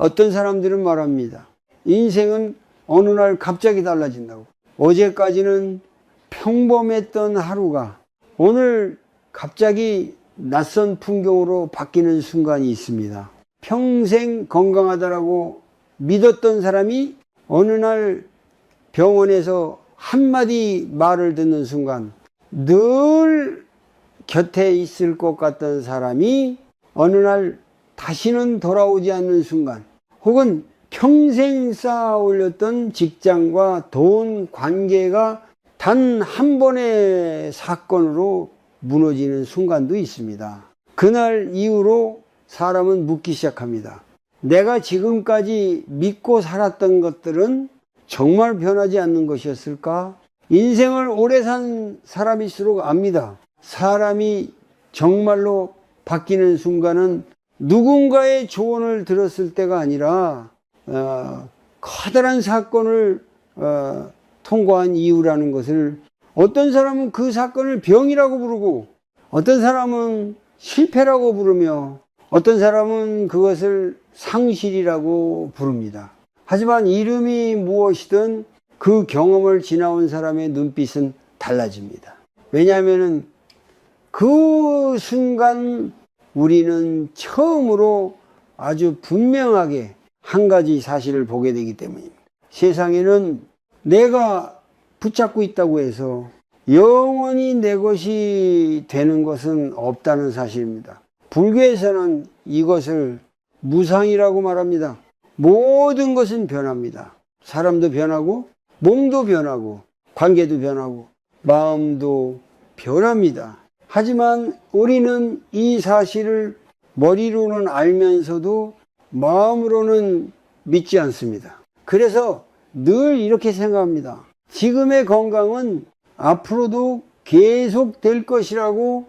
어떤 사람들은 말합니다. 인생은 어느 날 갑자기 달라진다고. 어제까지는 평범했던 하루가 오늘 갑자기 낯선 풍경으로 바뀌는 순간이 있습니다. 평생 건강하다라고 믿었던 사람이 어느 날 병원에서 한마디 말을 듣는 순간, 늘 곁에 있을 것 같던 사람이 어느 날 다시는 돌아오지 않는 순간, 혹은 평생 쌓아 올렸던 직장과 돈 관계가 단 한 번의 사건으로 무너지는 순간도 있습니다. 그날 이후로 사람은 묻기 시작합니다. 내가 지금까지 믿고 살았던 것들은 정말 변하지 않는 것이었을까? 인생을 오래 산 사람일수록 압니다. 사람이 정말로 바뀌는 순간은 누군가의 조언을 들었을 때가 아니라 커다란 사건을 통과한 이유라는 것을, 어떤 사람은 그 사건을 병이라고 부르고, 어떤 사람은 실패라고 부르며, 어떤 사람은 그것을 상실이라고 부릅니다. 하지만 이름이 무엇이든 그 경험을 지나온 사람의 눈빛은 달라집니다. 왜냐하면 그 순간 우리는 처음으로 아주 분명하게 한 가지 사실을 보게 되기 때문입니다. 세상에는 내가 붙잡고 있다고 해서 영원히 내 것이 되는 것은 없다는 사실입니다. 불교에서는 이것을 무상이라고 말합니다. 모든 것은 변합니다. 사람도 변하고, 몸도 변하고, 관계도 변하고, 마음도 변합니다. 하지만 우리는 이 사실을 머리로는 알면서도 마음으로는 믿지 않습니다. 그래서 늘 이렇게 생각합니다. 지금의 건강은 앞으로도 계속 될 것이라고,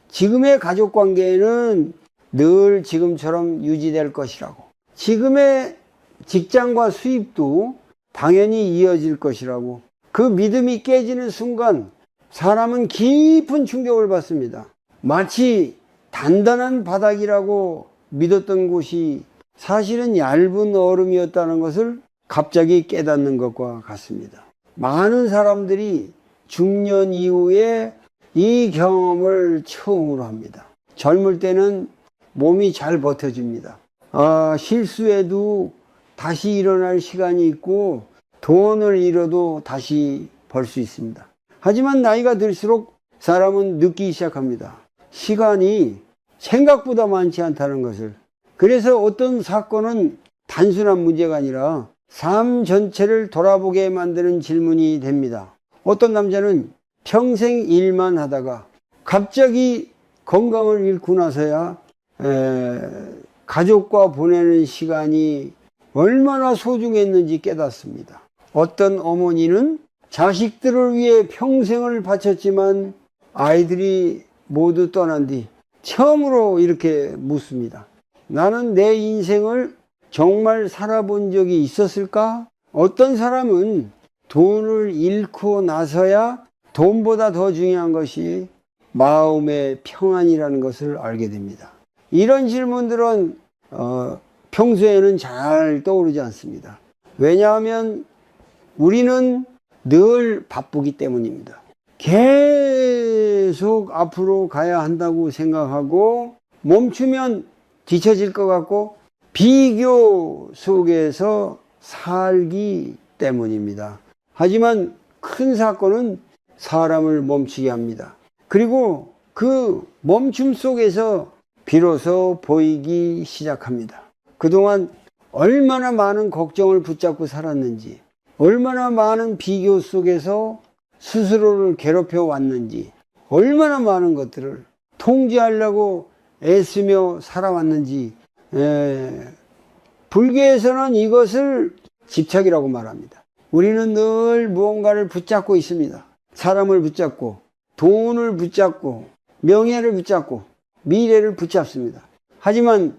지금의 가족관계는 늘 지금처럼 유지될 것이라고, 지금의 직장과 수입도 당연히 이어질 것이라고, 그 믿음이 깨지는 순간 사람은 깊은 충격을 받습니다. 마치 단단한 바닥이라고 믿었던 곳이 사실은 얇은 얼음이었다는 것을 갑자기 깨닫는 것과 같습니다. 많은 사람들이 중년 이후에 이 경험을 처음으로 합니다. 젊을 때는 몸이 잘 버텨줍니다. 실수해도 다시 일어날 시간이 있고, 돈을 잃어도 다시 벌 수 있습니다. 하지만 나이가 들수록 사람은 느끼기 시작합니다. 시간이 생각보다 많지 않다는 것을. 그래서 어떤 사건은 단순한 문제가 아니라 삶 전체를 돌아보게 만드는 질문이 됩니다. 어떤 남자는 평생 일만 하다가 갑자기 건강을 잃고 나서야 가족과 보내는 시간이 얼마나 소중했는지 깨닫습니다. 어떤 어머니는 자식들을 위해 평생을 바쳤지만 아이들이 모두 떠난 뒤 처음으로 이렇게 묻습니다. 나는 내 인생을 정말 살아본 적이 있었을까? 어떤 사람은 돈을 잃고 나서야 돈보다 더 중요한 것이 마음의 평안이라는 것을 알게 됩니다. 이런 질문들은 평소에는 잘 떠오르지 않습니다. 왜냐하면 우리는 늘 바쁘기 때문입니다. 계속 앞으로 가야 한다고 생각하고 멈추면 뒤처질 것 같고 비교 속에서 살기 때문입니다. 하지만 큰 사건은 사람을 멈추게 합니다. 그리고 그 멈춤 속에서 비로소 보이기 시작합니다. 그동안 얼마나 많은 걱정을 붙잡고 살았는지, 얼마나 많은 비교 속에서 스스로를 괴롭혀 왔는지, 얼마나 많은 것들을 통제하려고 애쓰며 살아왔는지. 불교에서는 이것을 집착이라고 말합니다. 우리는 늘 무언가를 붙잡고 있습니다. 사람을 붙잡고, 돈을 붙잡고, 명예를 붙잡고, 미래를 붙잡습니다. 하지만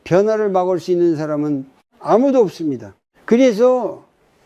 변화를 막을 수 있는 사람은 아무도 없습니다. 그래서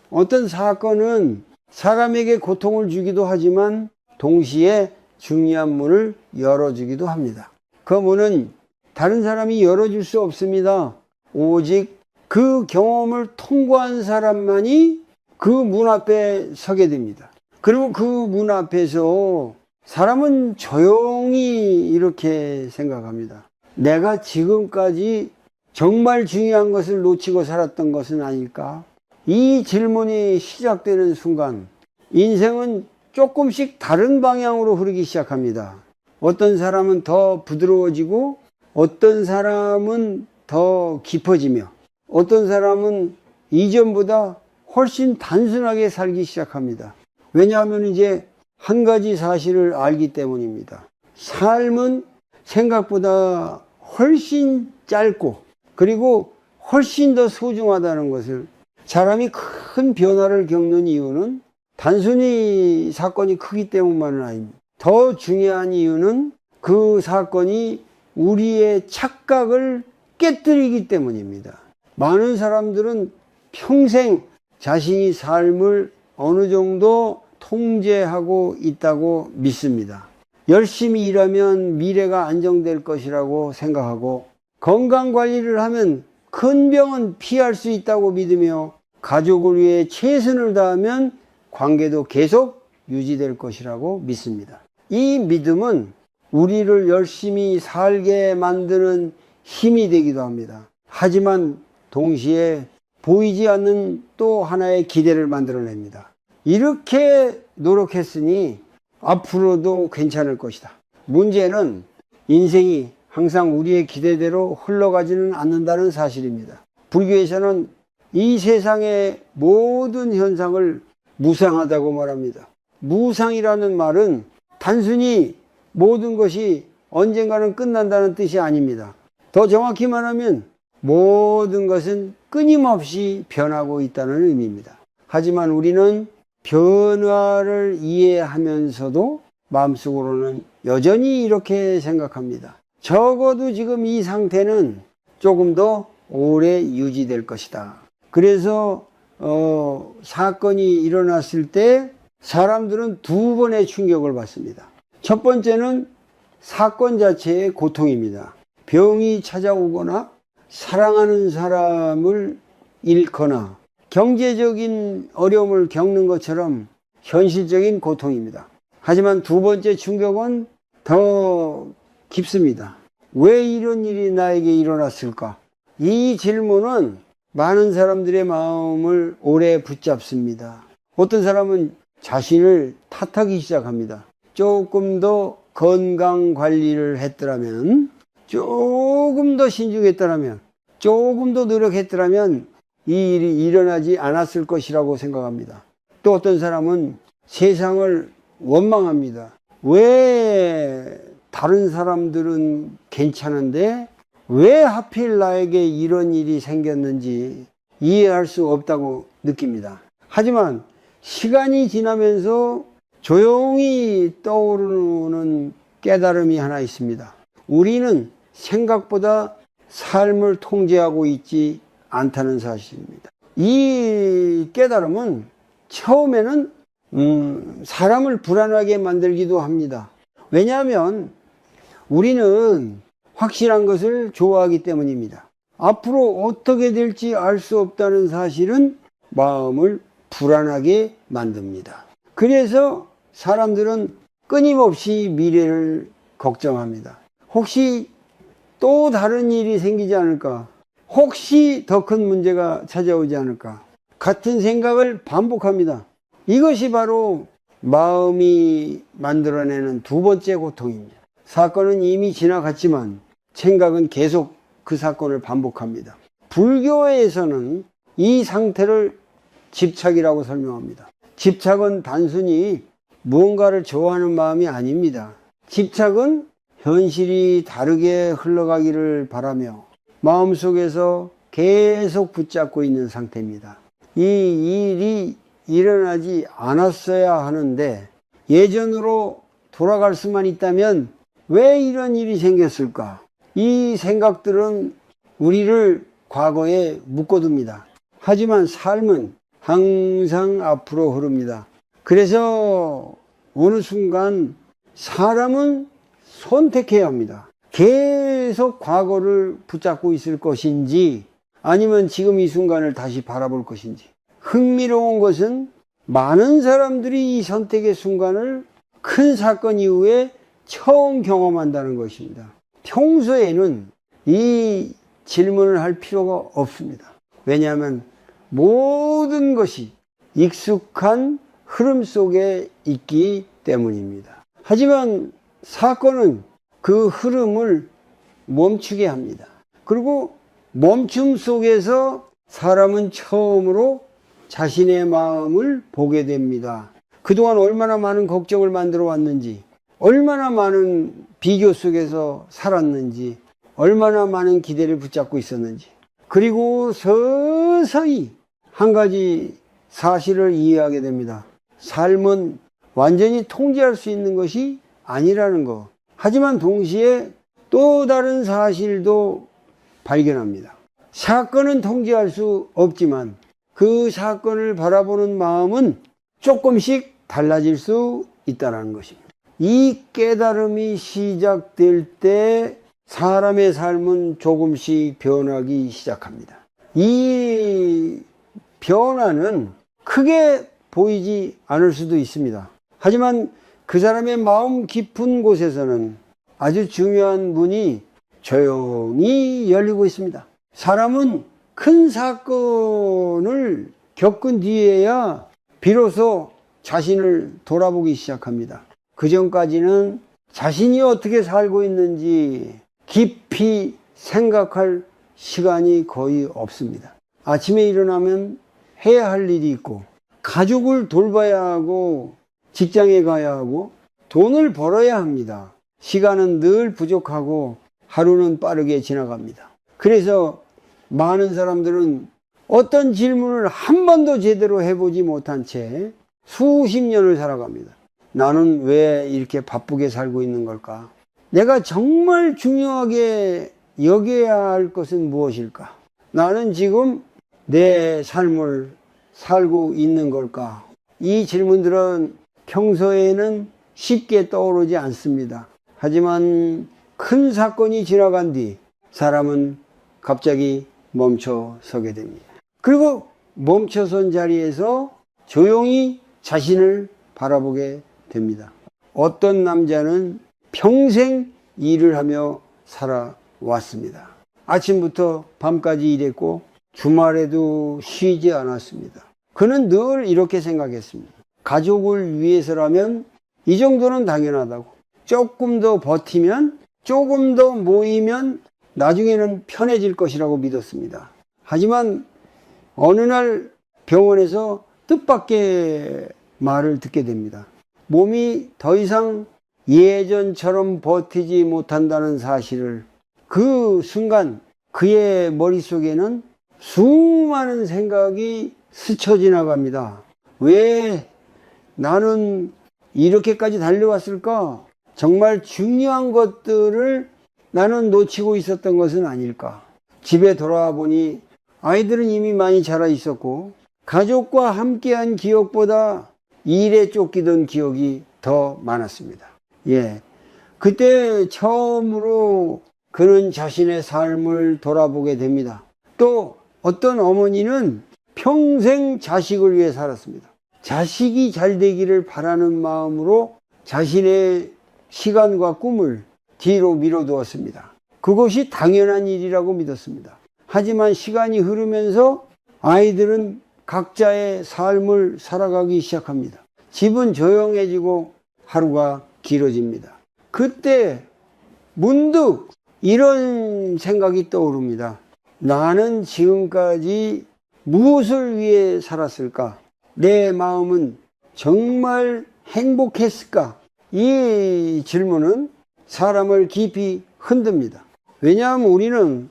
어떤 사건은 사람에게 고통을 주기도 하지만 동시에 중요한 문을 열어주기도 합니다. 그 문은 다른 사람이 열어줄 수 없습니다. 오직 그 경험을 통과한 사람만이 그 문 앞에 서게 됩니다. 그리고 그 문 앞에서 사람은 조용히 이렇게 생각합니다. 내가 지금까지 정말 중요한 것을 놓치고 살았던 것은 아닐까? 이 질문이 시작되는 순간 인생은 조금씩 다른 방향으로 흐르기 시작합니다. 어떤 사람은 더 부드러워지고 어떤 사람은 더 깊어지며 어떤 사람은 이전보다 훨씬 단순하게 살기 시작합니다. 왜냐하면 이제 한 가지 사실을 알기 때문입니다. 삶은 생각보다 훨씬 짧고 그리고 훨씬 더 소중하다는 것을, 사람이 큰 변화를 겪는 이유는 단순히 사건이 크기 때문만은 아닙니다. 더 중요한 이유는 그 사건이 우리의 착각을 깨뜨리기 때문입니다. 많은 사람들은 평생 자신이 삶을 어느 정도 통제하고 있다고 믿습니다. 열심히 일하면 미래가 안정될 것이라고 생각하고 건강관리를 하면 큰 병은 피할 수 있다고 믿으며 가족을 위해 최선을 다하면 관계도 계속 유지될 것이라고 믿습니다. 이 믿음은 우리를 열심히 살게 만드는 힘이 되기도 합니다. 하지만 동시에 보이지 않는 또 하나의 기대를 만들어냅니다. 이렇게 노력했으니 앞으로도 괜찮을 것이다. 문제는 인생이 항상 우리의 기대대로 흘러가지는 않는다는 사실입니다. 불교에서는 이 세상의 모든 현상을 무상하다고 말합니다. 무상이라는 말은 단순히 모든 것이 언젠가는 끝난다는 뜻이 아닙니다. 더 정확히 말하면 모든 것은 끊임없이 변하고 있다는 의미입니다. 하지만 우리는 변화를 이해하면서도 마음속으로는 여전히 이렇게 생각합니다. 적어도 지금 이 상태는 조금 더 오래 유지될 것이다. 그래서 사건이 일어났을 때 사람들은 두 번의 충격을 받습니다. 첫 번째는 사건 자체의 고통입니다. 병이 찾아오거나 사랑하는 사람을 잃거나 경제적인 어려움을 겪는 것처럼 현실적인 고통입니다. 하지만 두 번째 충격은 더 깊습니다. 왜 이런 일이 나에게 일어났을까? 이 질문은 많은 사람들의 마음을 오래 붙잡습니다. 어떤 사람은 자신을 탓하기 시작합니다. 조금 더 건강 관리를 했더라면, 조금 더 신중했더라면, 조금 더 노력했더라면 이 일이 일어나지 않았을 것이라고 생각합니다. 또 어떤 사람은 세상을 원망합니다. 왜 다른 사람들은 괜찮은데 왜 하필 나에게 이런 일이 생겼는지 이해할 수 없다고 느낍니다. 하지만 시간이 지나면서 조용히 떠오르는 깨달음이 하나 있습니다. 우리는 생각보다 삶을 통제하고 있지 않다는 사실입니다. 이 깨달음은 처음에는 사람을 불안하게 만들기도 합니다. 왜냐하면 우리는 확실한 것을 좋아하기 때문입니다. 앞으로 어떻게 될지 알 수 없다는 사실은 마음을 불안하게 만듭니다. 그래서 사람들은 끊임없이 미래를 걱정합니다. 혹시 또 다른 일이 생기지 않을까? 혹시 더 큰 문제가 찾아오지 않을까? 같은 생각을 반복합니다. 이것이 바로 마음이 만들어내는 두 번째 고통입니다. 사건은 이미 지나갔지만 생각은 계속 그 사건을 반복합니다. 불교에서는 이 상태를 집착이라고 설명합니다. 집착은 단순히 무언가를 좋아하는 마음이 아닙니다. 집착은 현실이 다르게 흘러가기를 바라며 마음속에서 계속 붙잡고 있는 상태입니다. 이 일이 일어나지 않았어야 하는데 예전으로 돌아갈 수만 있다면 왜 이런 일이 생겼을까? 이 생각들은 우리를 과거에 묶어둡니다. 하지만 삶은 항상 앞으로 흐릅니다. 그래서 어느 순간 사람은 선택해야 합니다. 계속 과거를 붙잡고 있을 것인지 아니면 지금 이 순간을 다시 바라볼 것인지. 흥미로운 것은 많은 사람들이 이 선택의 순간을 큰 사건 이후에 처음 경험한다는 것입니다. 평소에는 이 질문을 할 필요가 없습니다. 왜냐하면 모든 것이 익숙한 흐름 속에 있기 때문입니다. 하지만 사건은 그 흐름을 멈추게 합니다. 그리고 멈춤 속에서 사람은 처음으로 자신의 마음을 보게 됩니다. 그동안 얼마나 많은 걱정을 만들어 왔는지, 얼마나 많은 비교 속에서 살았는지, 얼마나 많은 기대를 붙잡고 있었는지, 그리고 서서히 한 가지 사실을 이해하게 됩니다. 삶은 완전히 통제할 수 있는 것이 아니라는 것. 하지만 동시에 또 다른 사실도 발견합니다. 사건은 통제할 수 없지만 그 사건을 바라보는 마음은 조금씩 달라질 수 있다는 것입니다. 이 깨달음이 시작될 때 사람의 삶은 조금씩 변하기 시작합니다. 이 변화는 크게 보이지 않을 수도 있습니다. 하지만 그 사람의 마음 깊은 곳에서는 아주 중요한 문이 조용히 열리고 있습니다. 사람은 큰 사건을 겪은 뒤에야 비로소 자신을 돌아보기 시작합니다. 그 전까지는 자신이 어떻게 살고 있는지 깊이 생각할 시간이 거의 없습니다. 아침에 일어나면 해야 할 일이 있고, 가족을 돌봐야 하고, 직장에 가야 하고, 돈을 벌어야 합니다. 시간은 늘 부족하고 하루는 빠르게 지나갑니다. 그래서 많은 사람들은 어떤 질문을 한 번도 제대로 해보지 못한 채 수십 년을 살아갑니다. 나는 왜 이렇게 바쁘게 살고 있는 걸까? 내가 정말 중요하게 여겨야 할 것은 무엇일까? 나는 지금 내 삶을 살고 있는 걸까? 이 질문들은 평소에는 쉽게 떠오르지 않습니다. 하지만 큰 사건이 지나간 뒤 사람은 갑자기 멈춰 서게 됩니다. 그리고 멈춰선 자리에서 조용히 자신을 바라보게 됩니다. 어떤 남자는 평생 일을 하며 살아왔습니다. 아침부터 밤까지 일했고 주말에도 쉬지 않았습니다. 그는 늘 이렇게 생각했습니다. 가족을 위해서라면 이 정도는 당연하다고. 조금 더 버티면, 조금 더 모이면 나중에는 편해질 것이라고 믿었습니다. 하지만 어느 날 병원에서 뜻밖의 말을 듣게 됩니다. 몸이 더 이상 예전처럼 버티지 못한다는 사실을. 그 순간 그의 머릿속에는 수많은 생각이 스쳐 지나갑니다. 왜 나는 이렇게까지 달려왔을까? 정말 중요한 것들을 나는 놓치고 있었던 것은 아닐까? 집에 돌아와 보니 아이들은 이미 많이 자라 있었고 가족과 함께한 기억보다 일에 쫓기던 기억이 더 많았습니다. 그때 처음으로 그는 자신의 삶을 돌아보게 됩니다. 또 어떤 어머니는 평생 자식을 위해 살았습니다. 자식이 잘 되기를 바라는 마음으로 자신의 시간과 꿈을 뒤로 미뤄두었습니다. 그것이 당연한 일이라고 믿었습니다. 하지만 시간이 흐르면서 아이들은 각자의 삶을 살아가기 시작합니다. 집은 조용해지고 하루가 길어집니다. 그때 문득 이런 생각이 떠오릅니다. 나는 지금까지 무엇을 위해 살았을까? 내 마음은 정말 행복했을까? 이 질문은 사람을 깊이 흔듭니다. 왜냐하면 우리는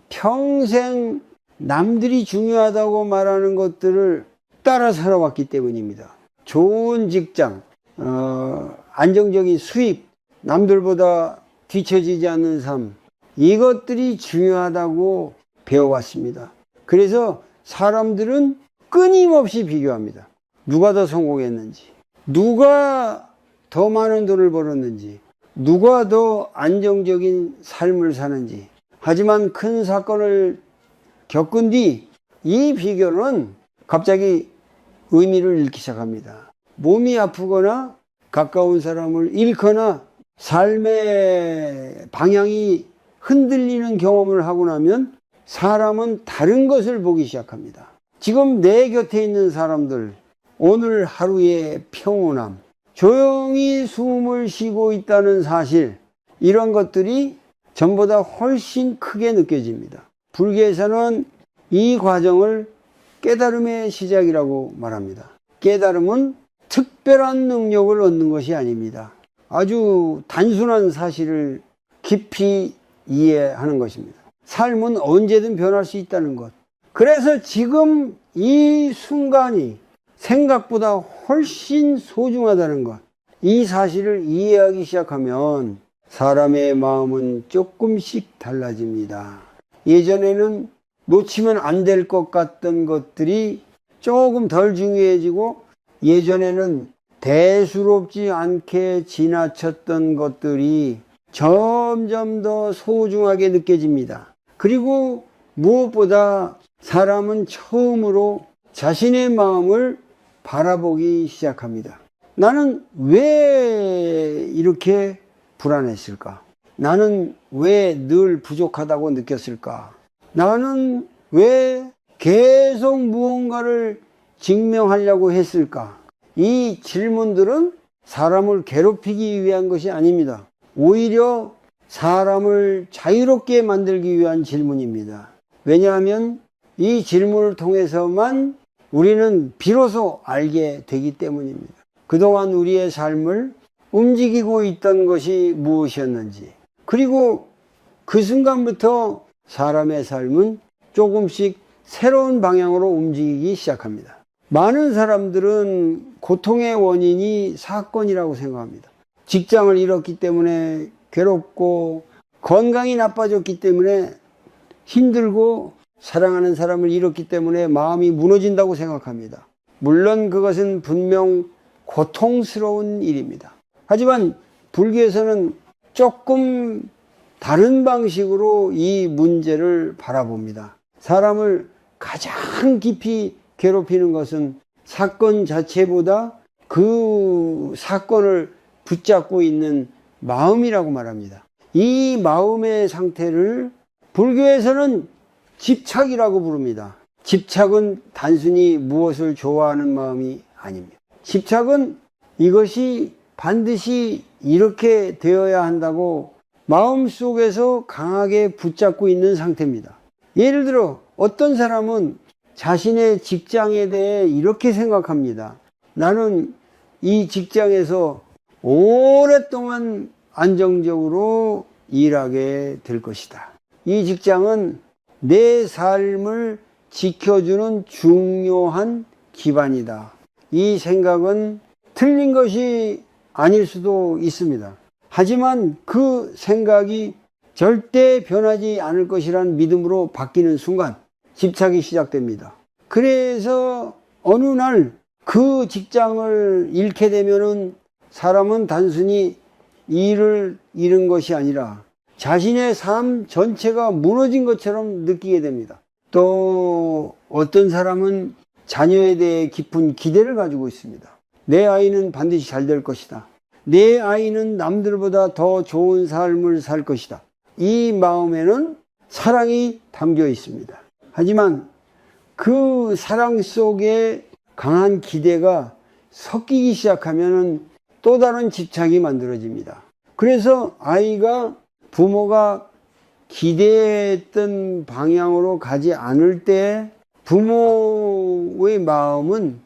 평생 남들이 중요하다고 말하는 것들을 따라 살아왔기 때문입니다. 좋은 직장, 안정적인 수입, 남들보다 뒤처지지 않는 삶, 이것들이 중요하다고 배워왔습니다. 그래서 사람들은 끊임없이 비교합니다. 누가 더 성공했는지, 누가 더 많은 돈을 벌었는지, 누가 더 안정적인 삶을 사는지. 하지만 큰 사건을 겪은 뒤 이 비결은 갑자기 의미를 잃기 시작합니다. 몸이 아프거나 가까운 사람을 잃거나 삶의 방향이 흔들리는 경험을 하고 나면 사람은 다른 것을 보기 시작합니다. 지금 내 곁에 있는 사람들, 오늘 하루의 평온함, 조용히 숨을 쉬고 있다는 사실, 이런 것들이 전보다 훨씬 크게 느껴집니다. 불교에서는 이 과정을 깨달음의 시작이라고 말합니다. 깨달음은 특별한 능력을 얻는 것이 아닙니다. 아주 단순한 사실을 깊이 이해하는 것입니다. 삶은 언제든 변할 수 있다는 것. 그래서 지금 이 순간이 생각보다 훨씬 소중하다는 것. 이 사실을 이해하기 시작하면 사람의 마음은 조금씩 달라집니다. 예전에는 놓치면 안 될 것 같던 것들이 조금 덜 중요해지고, 예전에는 대수롭지 않게 지나쳤던 것들이 점점 더 소중하게 느껴집니다. 그리고 무엇보다 사람은 처음으로 자신의 마음을 바라보기 시작합니다. 나는 왜 이렇게 불안했을까? 나는 왜 늘 부족하다고 느꼈을까? 나는 왜 계속 무언가를 증명하려고 했을까? 이 질문들은 사람을 괴롭히기 위한 것이 아닙니다. 오히려 사람을 자유롭게 만들기 위한 질문입니다. 왜냐하면 이 질문을 통해서만 우리는 비로소 알게 되기 때문입니다. 그동안 우리의 삶을 움직이고 있던 것이 무엇이었는지, 그리고 그 순간부터 사람의 삶은 조금씩 새로운 방향으로 움직이기 시작합니다. 많은 사람들은 고통의 원인이 사건이라고 생각합니다. 직장을 잃었기 때문에 괴롭고, 건강이 나빠졌기 때문에 힘들고, 사랑하는 사람을 잃었기 때문에 마음이 무너진다고 생각합니다. 물론 그것은 분명 고통스러운 일입니다. 하지만 불교에서는 조금 다른 방식으로 이 문제를 바라봅니다. 사람을 가장 깊이 괴롭히는 것은 사건 자체보다 그 사건을 붙잡고 있는 마음이라고 말합니다. 이 마음의 상태를 불교에서는 집착이라고 부릅니다. 집착은 단순히 무엇을 좋아하는 마음이 아닙니다. 집착은 이것이 반드시 이렇게 되어야 한다고 마음속에서 강하게 붙잡고 있는 상태입니다. 예를 들어 어떤 사람은 자신의 직장에 대해 이렇게 생각합니다. 나는 이 직장에서 오랫동안 안정적으로 일하게 될 것이다. 이 직장은 내 삶을 지켜주는 중요한 기반이다. 이 생각은 틀린 것이 아닐 수도 있습니다. 하지만 그 생각이 절대 변하지 않을 것이란 믿음으로 바뀌는 순간 집착이 시작됩니다. 그래서 어느 날 그 직장을 잃게 되면은 사람은 단순히 일을 잃은 것이 아니라 자신의 삶 전체가 무너진 것처럼 느끼게 됩니다. 또 어떤 사람은 자녀에 대해 깊은 기대를 가지고 있습니다. 내 아이는 반드시 잘 될 것이다. 내 아이는 남들보다 더 좋은 삶을 살 것이다. 이 마음에는 사랑이 담겨 있습니다. 하지만 그 사랑 속에 강한 기대가 섞이기 시작하면 또 다른 집착이 만들어집니다. 그래서 아이가 부모가 기대했던 방향으로 가지 않을 때 부모의 마음은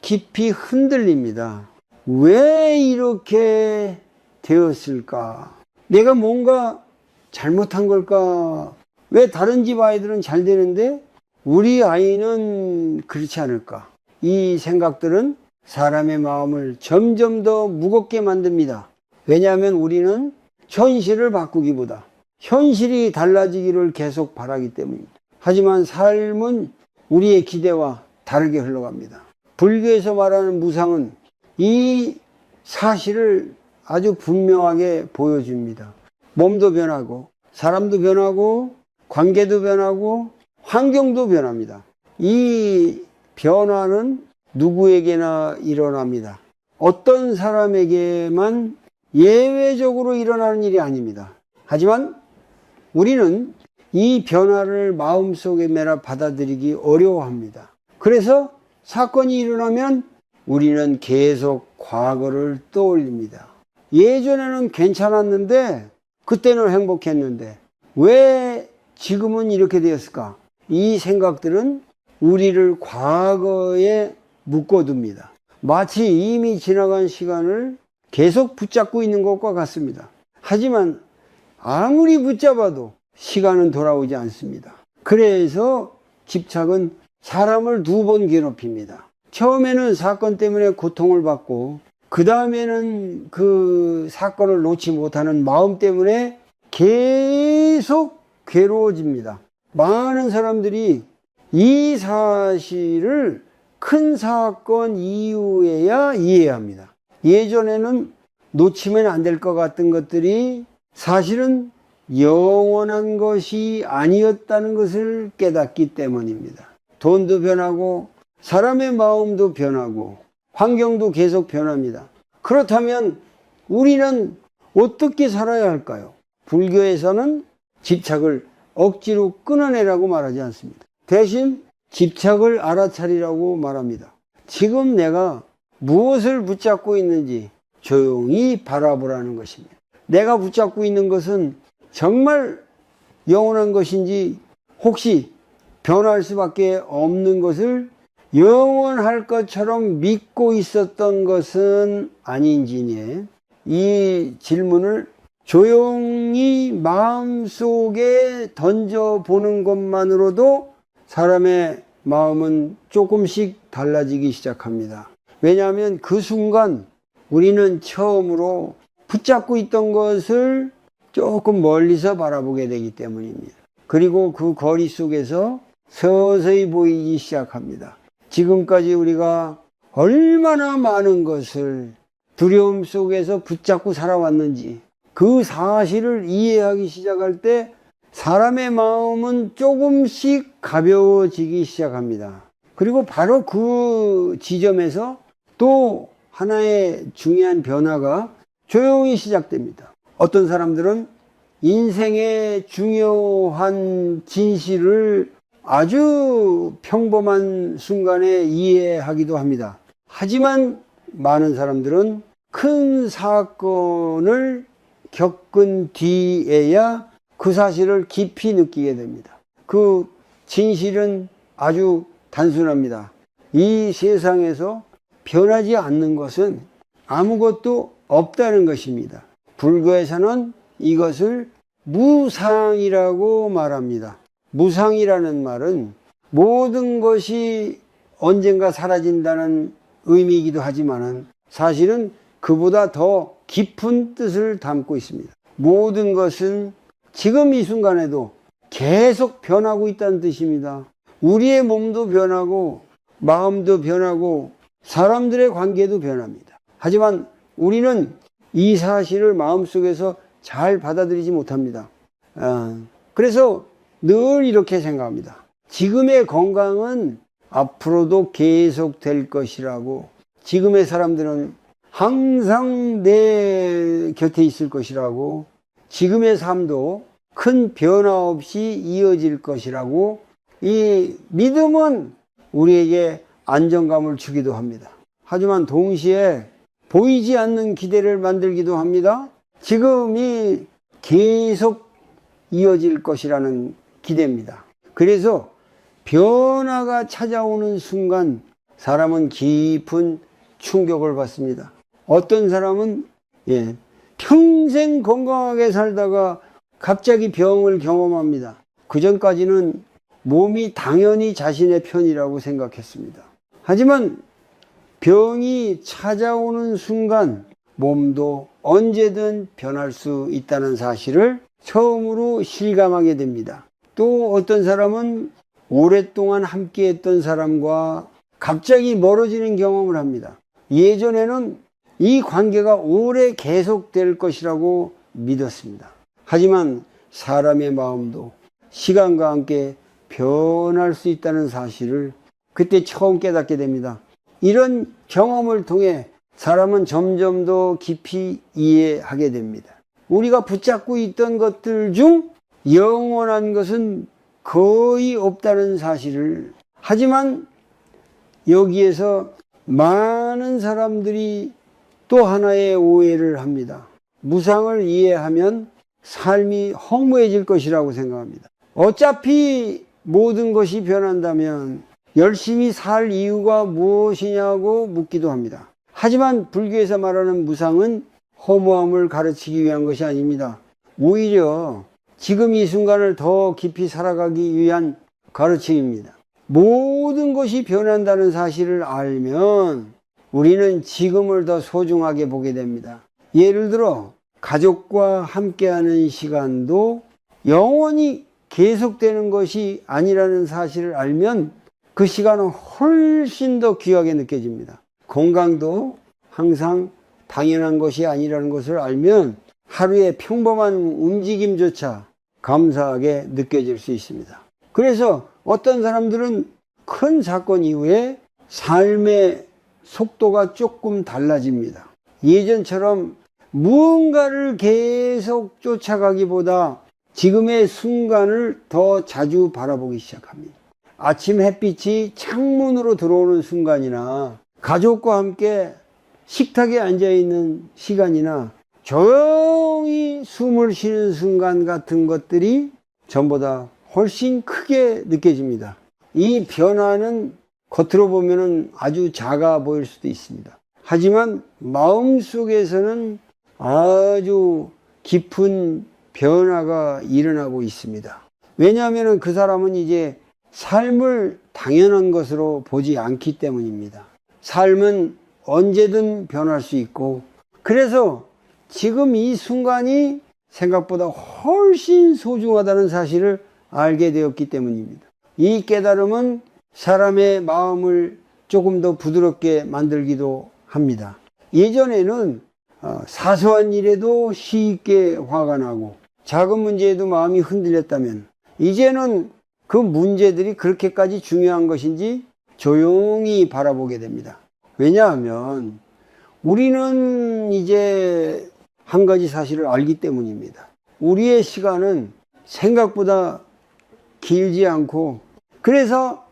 깊이 흔들립니다. 왜 이렇게 되었을까? 내가 뭔가 잘못한 걸까? 왜 다른 집 아이들은 잘 되는데 우리 아이는 그렇지 않을까? 이 생각들은 사람의 마음을 점점 더 무겁게 만듭니다. 왜냐하면 우리는 현실을 바꾸기보다 현실이 달라지기를 계속 바라기 때문입니다. 하지만 삶은 우리의 기대와 다르게 흘러갑니다. 불교에서 말하는 무상은 이 사실을 아주 분명하게 보여줍니다. 몸도 변하고 사람도 변하고 관계도 변하고 환경도 변합니다. 이 변화는 누구에게나 일어납니다. 어떤 사람에게만 예외적으로 일어나는 일이 아닙니다. 하지만 우리는 이 변화를 마음속에 매라 받아들이기 어려워합니다. 그래서 사건이 일어나면 우리는 계속 과거를 떠올립니다. 예전에는 괜찮았는데, 그때는 행복했는데 왜 지금은 이렇게 되었을까? 이 생각들은 우리를 과거에 묶어둡니다. 마치 이미 지나간 시간을 계속 붙잡고 있는 것과 같습니다. 하지만 아무리 붙잡아도 시간은 돌아오지 않습니다. 그래서 집착은 사람을 2번 괴롭힙니다. 처음에는 사건 때문에 고통을 받고, 그 다음에는 그 사건을 놓지 못하는 마음 때문에 계속 괴로워집니다. 많은 사람들이 이 사실을 큰 사건 이후에야 이해해야 합니다. 예전에는 놓치면 안 될 것 같은 것들이 사실은 영원한 것이 아니었다는 것을 깨닫기 때문입니다. 돈도 변하고 사람의 마음도 변하고 환경도 계속 변합니다. 그렇다면 우리는 어떻게 살아야 할까요? 불교에서는 집착을 억지로 끊어내라고 말하지 않습니다. 대신 집착을 알아차리라고 말합니다. 지금 내가 무엇을 붙잡고 있는지 조용히 바라보라는 것입니다. 내가 붙잡고 있는 것은 정말 영원한 것인지, 혹시 변할 수밖에 없는 것을 영원할 것처럼 믿고 있었던 것은 아닌지니, 이 질문을 조용히 마음속에 던져보는 것만으로도 사람의 마음은 조금씩 달라지기 시작합니다. 왜냐하면 그 순간 우리는 처음으로 붙잡고 있던 것을 조금 멀리서 바라보게 되기 때문입니다. 그리고 그 거리 속에서 서서히 보이기 시작합니다. 지금까지 우리가 얼마나 많은 것을 두려움 속에서 붙잡고 살아왔는지, 그 사실을 이해하기 시작할 때 사람의 마음은 조금씩 가벼워지기 시작합니다. 그리고 바로 그 지점에서 또 하나의 중요한 변화가 조용히 시작됩니다. 어떤 사람들은 인생의 중요한 진실을 아주 평범한 순간에 이해하기도 합니다. 하지만 많은 사람들은 큰 사건을 겪은 뒤에야 그 사실을 깊이 느끼게 됩니다. 그 진실은 아주 단순합니다. 이 세상에서 변하지 않는 것은 아무것도 없다는 것입니다. 불교에서는 이것을 무상이라고 말합니다. 무상이라는 말은 모든 것이 언젠가 사라진다는 의미이기도 하지만 사실은 그보다 더 깊은 뜻을 담고 있습니다. 모든 것은 지금 이 순간에도 계속 변하고 있다는 뜻입니다. 우리의 몸도 변하고 마음도 변하고 사람들의 관계도 변합니다. 하지만 우리는 이 사실을 마음속에서 잘 받아들이지 못합니다. 그래서 늘 이렇게 생각합니다. 지금의 건강은 앞으로도 계속 될 것이라고, 지금의 사람들은 항상 내 곁에 있을 것이라고, 지금의 삶도 큰 변화 없이 이어질 것이라고, 이 믿음은 우리에게 안정감을 주기도 합니다. 하지만 동시에 보이지 않는 기대를 만들기도 합니다. 지금이 계속 이어질 것이라는 기대입니다. 그래서 변화가 찾아오는 순간 사람은 깊은 충격을 받습니다. 어떤 사람은 평생 건강하게 살다가 갑자기 병을 경험합니다. 그 전까지는 몸이 당연히 자신의 편이라고 생각했습니다. 하지만 병이 찾아오는 순간 몸도 언제든 변할 수 있다는 사실을 처음으로 실감하게 됩니다. 또 어떤 사람은 오랫동안 함께했던 사람과 갑자기 멀어지는 경험을 합니다. 예전에는 이 관계가 오래 계속될 것이라고 믿었습니다. 하지만 사람의 마음도 시간과 함께 변할 수 있다는 사실을 그때 처음 깨닫게 됩니다. 이런 경험을 통해 사람은 점점 더 깊이 이해하게 됩니다. 우리가 붙잡고 있던 것들 중 영원한 것은 거의 없다는 사실을, 하지만 여기에서 많은 사람들이 또 하나의 오해를 합니다. 무상을 이해하면 삶이 허무해질 것이라고 생각합니다. 어차피 모든 것이 변한다면 열심히 살 이유가 무엇이냐고 묻기도 합니다. 하지만 불교에서 말하는 무상은 허무함을 가르치기 위한 것이 아닙니다. 오히려 지금 이 순간을 더 깊이 살아가기 위한 가르침입니다. 모든 것이 변한다는 사실을 알면 우리는 지금을 더 소중하게 보게 됩니다. 예를 들어 가족과 함께하는 시간도 영원히 계속되는 것이 아니라는 사실을 알면 그 시간은 훨씬 더 귀하게 느껴집니다. 건강도 항상 당연한 것이 아니라는 것을 알면 하루의 평범한 움직임조차 감사하게 느껴질 수 있습니다. 그래서 어떤 사람들은 큰 사건 이후에 삶의 속도가 조금 달라집니다. 예전처럼 무언가를 계속 쫓아가기보다 지금의 순간을 더 자주 바라보기 시작합니다. 아침 햇빛이 창문으로 들어오는 순간이나 가족과 함께 식탁에 앉아있는 시간이나 조용히 숨을 쉬는 순간 같은 것들이 전보다 훨씬 크게 느껴집니다. 이 변화는 겉으로 보면 아주 작아 보일 수도 있습니다. 하지만 마음속에서는 아주 깊은 변화가 일어나고 있습니다. 왜냐하면 그 사람은 이제 삶을 당연한 것으로 보지 않기 때문입니다. 삶은 언제든 변할 수 있고, 그래서 지금 이 순간이 생각보다 훨씬 소중하다는 사실을 알게 되었기 때문입니다. 이 깨달음은 사람의 마음을 조금 더 부드럽게 만들기도 합니다. 예전에는 사소한 일에도 쉽게 화가 나고 작은 문제에도 마음이 흔들렸다면, 이제는 그 문제들이 그렇게까지 중요한 것인지 조용히 바라보게 됩니다. 왜냐하면 우리는 이제 한 가지 사실을 알기 때문입니다. 우리의 시간은 생각보다 길지 않고, 그래서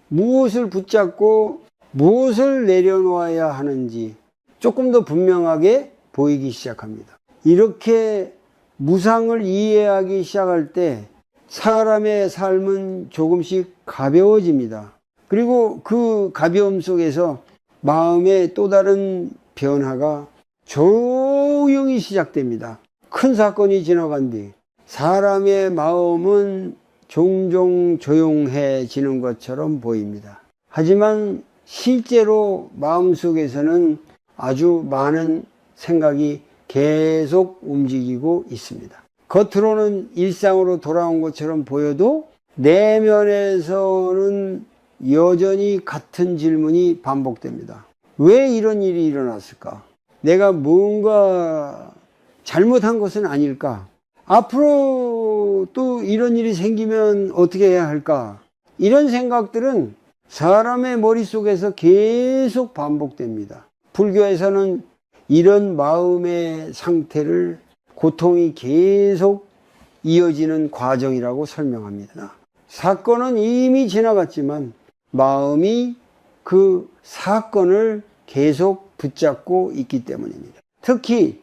무엇을 붙잡고 무엇을 내려놓아야 하는지 조금 더 분명하게 보이기 시작합니다. 이렇게 무상을 이해하기 시작할 때 사람의 삶은 조금씩 가벼워집니다. 그리고 그 가벼움 속에서 마음의 또 다른 변화가 조용히 시작됩니다. 큰 사건이 지나간 뒤 사람의 마음은 종종 조용해지는 것처럼 보입니다. 하지만 실제로 마음속에서는 아주 많은 생각이 계속 움직이고 있습니다. 겉으로는 일상으로 돌아온 것처럼 보여도 내면에서는 여전히 같은 질문이 반복됩니다. 왜 이런 일이 일어났을까? 내가 뭔가 잘못한 것은 아닐까? 앞으로 또 이런 일이 생기면 어떻게 해야 할까? 이런 생각들은 사람의 머릿속에서 계속 반복됩니다. 불교에서는 이런 마음의 상태를 고통이 계속 이어지는 과정이라고 설명합니다. 사건은 이미 지나갔지만 마음이 그 사건을 계속 붙잡고 있기 때문입니다. 특히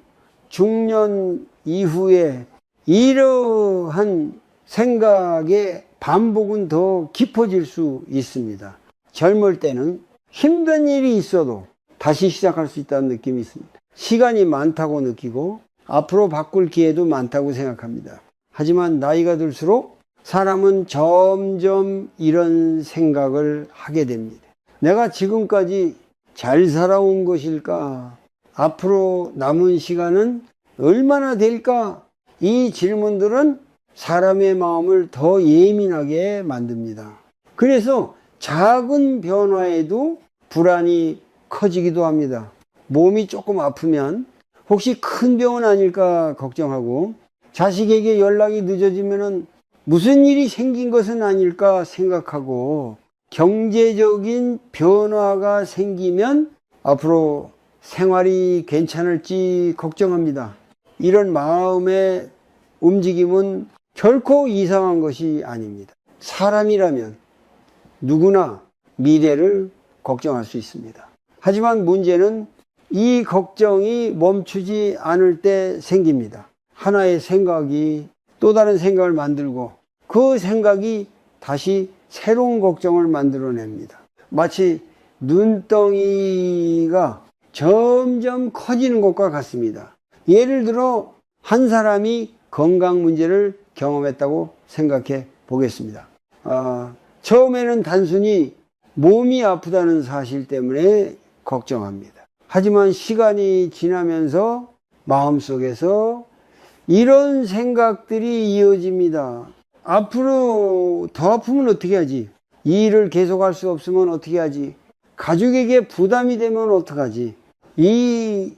중년 이후에 이러한 생각의 반복은 더 깊어질 수 있습니다. 젊을 때는 힘든 일이 있어도 다시 시작할 수 있다는 느낌이 있습니다. 시간이 많다고 느끼고 앞으로 바꿀 기회도 많다고 생각합니다. 하지만 나이가 들수록 사람은 점점 이런 생각을 하게 됩니다. 내가 지금까지 잘 살아온 것일까? 앞으로 남은 시간은 얼마나 될까? 이 질문들은 사람의 마음을 더 예민하게 만듭니다. 그래서 작은 변화에도 불안이 커지기도 합니다. 몸이 조금 아프면 혹시 큰 병은 아닐까 걱정하고, 자식에게 연락이 늦어지면 무슨 일이 생긴 것은 아닐까 생각하고 경제적인 변화가 생기면 앞으로 생활이 괜찮을지 걱정합니다. 이런 마음의 움직임은 결코 이상한 것이 아닙니다. 사람이라면 누구나 미래를 걱정할 수 있습니다. 하지만 문제는 이 걱정이 멈추지 않을 때 생깁니다. 하나의 생각이 또 다른 생각을 만들고 그 생각이 다시 새로운 걱정을 만들어냅니다. 마치 눈덩이가 점점 커지는 것과 같습니다. 예를 들어 한 사람이 건강 문제를 경험했다고 생각해 보겠습니다. 처음에는 단순히 몸이 아프다는 사실 때문에 걱정합니다. 하지만 시간이 지나면서 마음속에서 이런 생각들이 이어집니다. 앞으로 더 아프면 어떻게 하지? 이 일을 계속할 수 없으면 어떻게 하지? 가족에게 부담이 되면 어떡하지? 이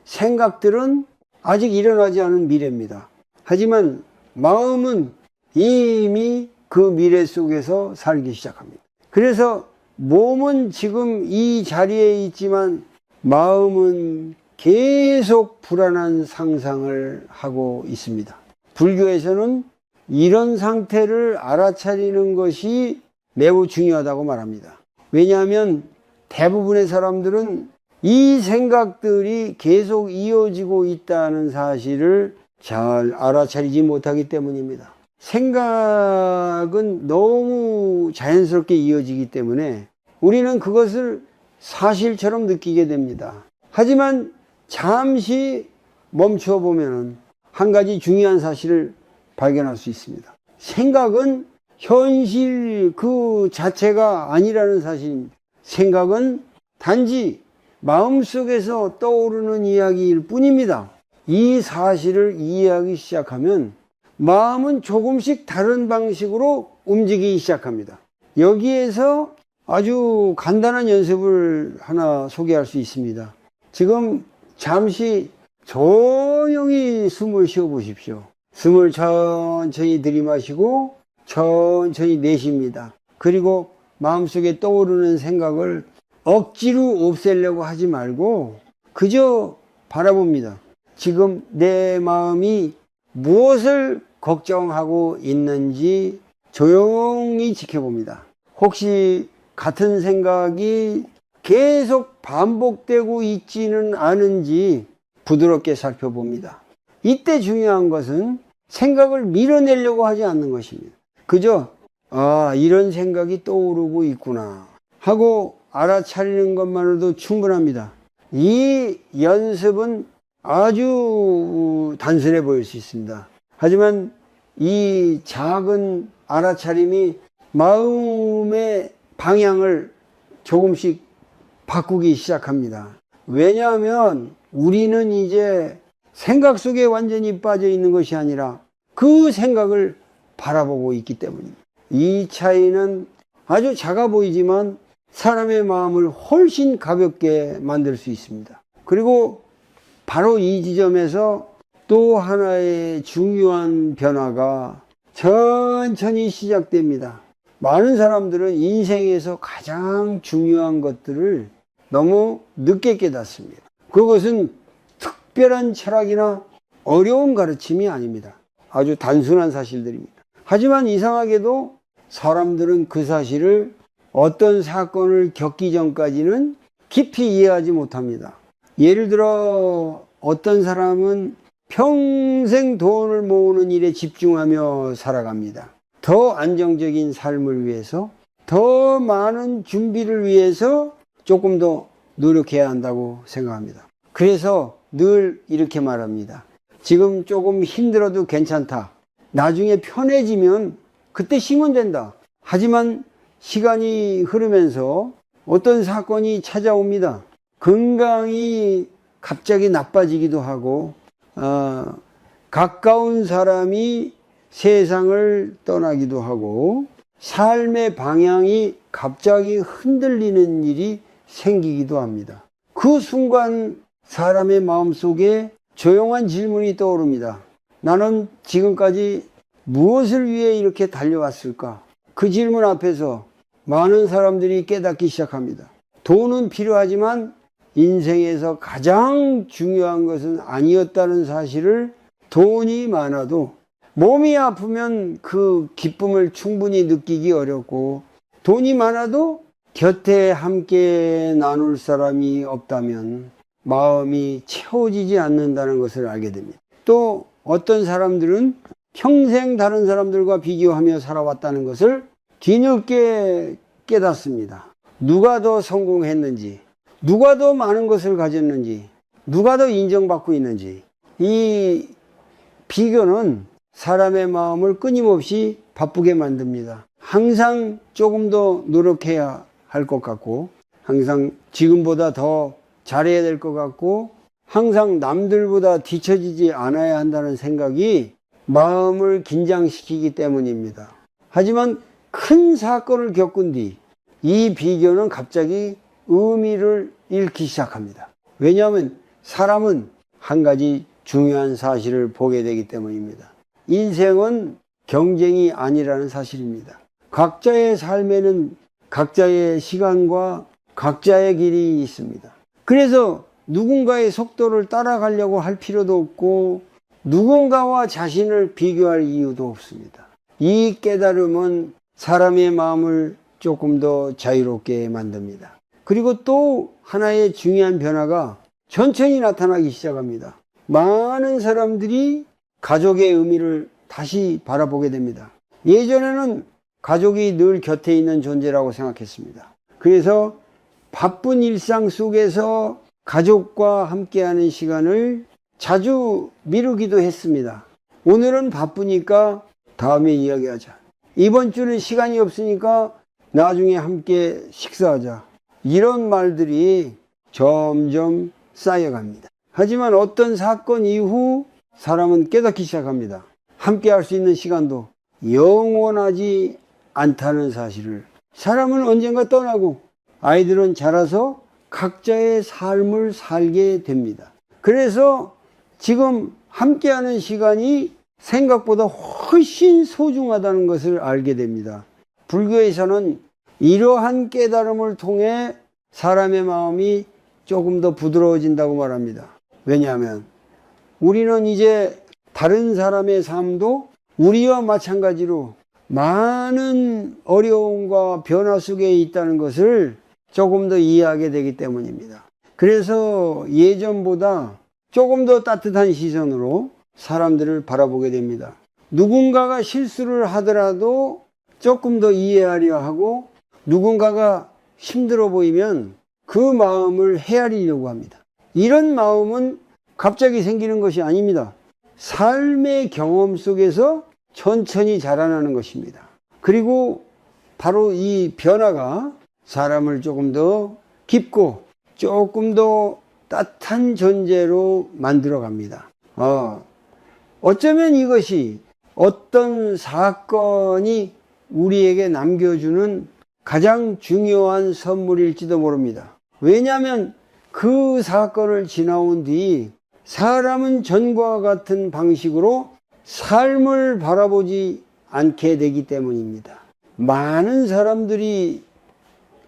생각들은 아직 일어나지 않은 미래입니다. 하지만 마음은 이미 그 미래 속에서 살기 시작합니다. 그래서 몸은 지금 이 자리에 있지만 마음은 계속 불안한 상상을 하고 있습니다. 불교에서는 이런 상태를 알아차리는 것이 매우 중요하다고 말합니다. 왜냐하면 대부분의 사람들은 이 생각들이 계속 이어지고 있다는 사실을 잘 알아차리지 못하기 때문입니다. 생각은 너무 자연스럽게 이어지기 때문에 우리는 그것을 사실처럼 느끼게 됩니다. 하지만 잠시 멈춰 보면 한 가지 중요한 사실을 발견할 수 있습니다. 생각은 현실 그 자체가 아니라는 사실입니다. 생각은 단지 마음속에서 떠오르는 이야기일 뿐입니다. 이 사실을 이해하기 시작하면 마음은 조금씩 다른 방식으로 움직이기 시작합니다. 여기에서 아주 간단한 연습을 하나 소개할 수 있습니다. 지금 잠시 조용히 숨을 쉬어 보십시오. 숨을 천천히 들이마시고 천천히 내쉽니다. 그리고 마음속에 떠오르는 생각을 억지로 없애려고 하지 말고 그저 바라봅니다. 지금 내 마음이 무엇을 걱정하고 있는지 조용히 지켜봅니다. 혹시 같은 생각이 계속 반복되고 있지는 않은지 부드럽게 살펴봅니다. 이때 중요한 것은 생각을 밀어내려고 하지 않는 것입니다. 그저 이런 생각이 떠오르고 있구나 하고 알아차리는 것만으로도 충분합니다. 이 연습은 아주 단순해 보일 수 있습니다. 하지만 이 작은 알아차림이 마음의 방향을 조금씩 바꾸기 시작합니다. 왜냐하면 우리는 이제 생각 속에 완전히 빠져 있는 것이 아니라 그 생각을 바라보고 있기 때문입니다. 이 차이는 아주 작아 보이지만 사람의 마음을 훨씬 가볍게 만들 수 있습니다. 그리고 바로 이 지점에서 또 하나의 중요한 변화가 천천히 시작됩니다. 많은 사람들은 인생에서 가장 중요한 것들을 너무 늦게 깨닫습니다. 그것은 특별한 철학이나 어려운 가르침이 아닙니다. 아주 단순한 사실들입니다. 하지만 이상하게도 사람들은 그 사실을 어떤 사건을 겪기 전까지는 깊이 이해하지 못합니다. 예를 들어 어떤 사람은 평생 돈을 모으는 일에 집중하며 살아갑니다. 더 안정적인 삶을 위해서, 더 많은 준비를 위해서 조금 더 노력해야 한다고 생각합니다. 그래서 늘 이렇게 말합니다. 지금 조금 힘들어도 괜찮다. 나중에 편해지면 그때 쉬면 된다. 하지만 시간이 흐르면서 어떤 사건이 찾아옵니다. 건강이 갑자기 나빠지기도 하고 가까운 사람이 세상을 떠나기도 하고 삶의 방향이 갑자기 흔들리는 일이 생기기도 합니다. 그 순간 사람의 마음속에 조용한 질문이 떠오릅니다. 나는 지금까지 무엇을 위해 이렇게 달려왔을까? 그 질문 앞에서 많은 사람들이 깨닫기 시작합니다. 돈은 필요하지만 인생에서 가장 중요한 것은 아니었다는 사실을 돈이 많아도 몸이 아프면 그 기쁨을 충분히 느끼기 어렵고 돈이 많아도 곁에 함께 나눌 사람이 없다면 마음이 채워지지 않는다는 것을 알게 됩니다. 또 어떤 사람들은 평생 다른 사람들과 비교하며 살아왔다는 것을 뒤늦게 깨닫습니다. 누가 더 성공했는지, 누가 더 많은 것을 가졌는지, 누가 더 인정받고 있는지, 이 비교는 사람의 마음을 끊임없이 바쁘게 만듭니다. 항상 조금 더 노력해야 할 것 같고, 항상 지금보다 더 잘해야 될 것 같고, 항상 남들보다 뒤처지지 않아야 한다는 생각이 마음을 긴장시키기 때문입니다. 하지만 큰 사건을 겪은 뒤 이 비교는 갑자기 의미를 잃기 시작합니다. 왜냐하면 사람은 한 가지 중요한 사실을 보게 되기 때문입니다. 인생은 경쟁이 아니라는 사실입니다. 각자의 삶에는 각자의 시간과 각자의 길이 있습니다. 그래서 누군가의 속도를 따라가려고 할 필요도 없고 누군가와 자신을 비교할 이유도 없습니다. 이 깨달음은 사람의 마음을 조금 더 자유롭게 만듭니다. 그리고 또 하나의 중요한 변화가 천천히 나타나기 시작합니다. 많은 사람들이 가족의 의미를 다시 바라보게 됩니다. 예전에는 가족이 늘 곁에 있는 존재라고 생각했습니다. 그래서 바쁜 일상 속에서 가족과 함께하는 시간을 자주 미루기도 했습니다. 오늘은 바쁘니까 다음에 이야기하자. 이번 주는 시간이 없으니까 나중에 함께 식사하자. 이런 말들이 점점 쌓여갑니다. 하지만 어떤 사건 이후 사람은 깨닫기 시작합니다. 함께 할 수 있는 시간도 영원하지 않다는 사실을. 사람은 언젠가 떠나고 아이들은 자라서 각자의 삶을 살게 됩니다. 그래서 지금 함께하는 시간이 생각보다 훨씬 소중하다는 것을 알게 됩니다. 불교에서는 이러한 깨달음을 통해 사람의 마음이 조금 더 부드러워진다고 말합니다. 왜냐하면 우리는 이제 다른 사람의 삶도 우리와 마찬가지로 많은 어려움과 변화 속에 있다는 것을 조금 더 이해하게 되기 때문입니다. 그래서 예전보다 조금 더 따뜻한 시선으로 사람들을 바라보게 됩니다. 누군가가 실수를 하더라도 조금 더 이해하려 하고 누군가가 힘들어 보이면 그 마음을 헤아리려고 합니다. 이런 마음은 갑자기 생기는 것이 아닙니다. 삶의 경험 속에서 천천히 자라나는 것입니다. 그리고 바로 이 변화가 사람을 조금 더 깊고 조금 더 따뜻한 존재로 만들어 갑니다. 어쩌면 이것이 어떤 사건이 우리에게 남겨주는 가장 중요한 선물일지도 모릅니다. 왜냐하면 그 사건을 지나온 뒤 사람은 전과 같은 방식으로 삶을 바라보지 않게 되기 때문입니다. 많은 사람들이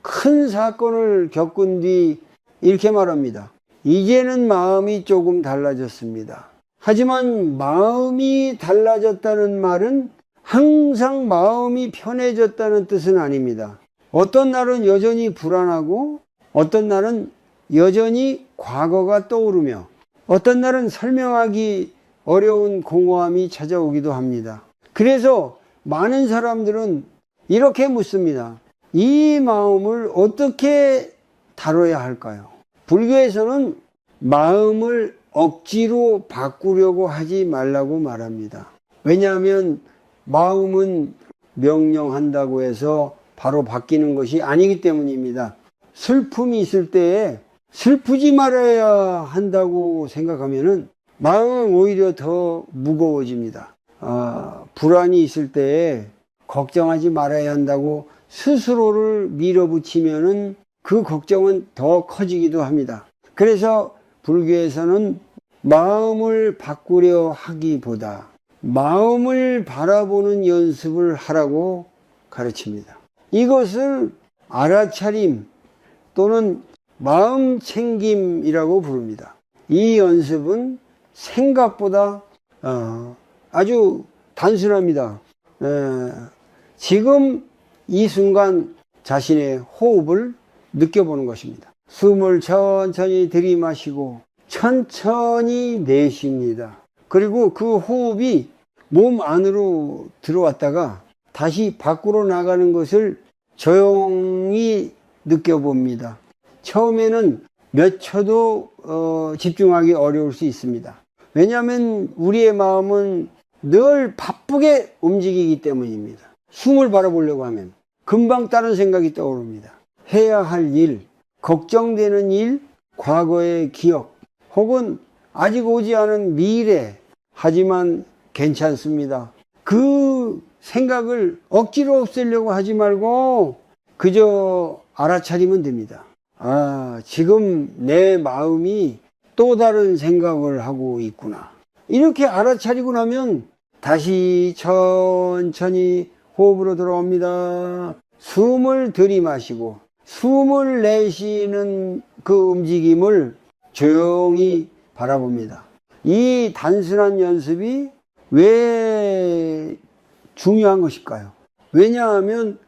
큰 사건을 겪은 뒤 이렇게 말합니다. 이제는 마음이 조금 달라졌습니다. 하지만 마음이 달라졌다는 말은 항상 마음이 편해졌다는 뜻은 아닙니다. 어떤 날은 여전히 불안하고 어떤 날은 여전히 과거가 떠오르며 어떤 날은 설명하기 어려운 공허함이 찾아오기도 합니다. 그래서 많은 사람들은 이렇게 묻습니다. 이 마음을 어떻게 다뤄야 할까요? 불교에서는 마음을 억지로 바꾸려고 하지 말라고 말합니다. 왜냐하면 마음은 명령한다고 해서 바로 바뀌는 것이 아니기 때문입니다. 슬픔이 있을 때에 슬프지 말아야 한다고 생각하면은 마음은 오히려 더 무거워집니다. 불안이 있을 때에 걱정하지 말아야 한다고 스스로를 밀어붙이면은 그 걱정은 더 커지기도 합니다. 그래서 불교에서는 마음을 바꾸려 하기보다 마음을 바라보는 연습을 하라고 가르칩니다. 이것을 알아차림 또는 마음 챙김이라고 부릅니다. 이 연습은 생각보다 아주 단순합니다. 지금 이 순간 자신의 호흡을 느껴보는 것입니다. 숨을 천천히 들이마시고 천천히 내쉽니다. 그리고 그 호흡이 몸 안으로 들어왔다가 다시 밖으로 나가는 것을 조용히 느껴봅니다. 처음에는 몇 초도 집중하기 어려울 수 있습니다. 왜냐하면 우리의 마음은 늘 바쁘게 움직이기 때문입니다. 숨을 바라보려고 하면 금방 다른 생각이 떠오릅니다. 해야 할 일, 걱정되는 일, 과거의 기억, 혹은 아직 오지 않은 미래. 하지만 괜찮습니다. 그 생각을 억지로 없애려고 하지 말고 그저 알아차리면 됩니다. 지금 내 마음이 또 다른 생각을 하고 있구나. 이렇게 알아차리고 나면 다시 천천히 호흡으로 들어옵니다. 숨을 들이마시고 숨을 내쉬는 그 움직임을 조용히 바라봅니다. 이 단순한 연습이 왜 중요한 것일까요? 왜냐하면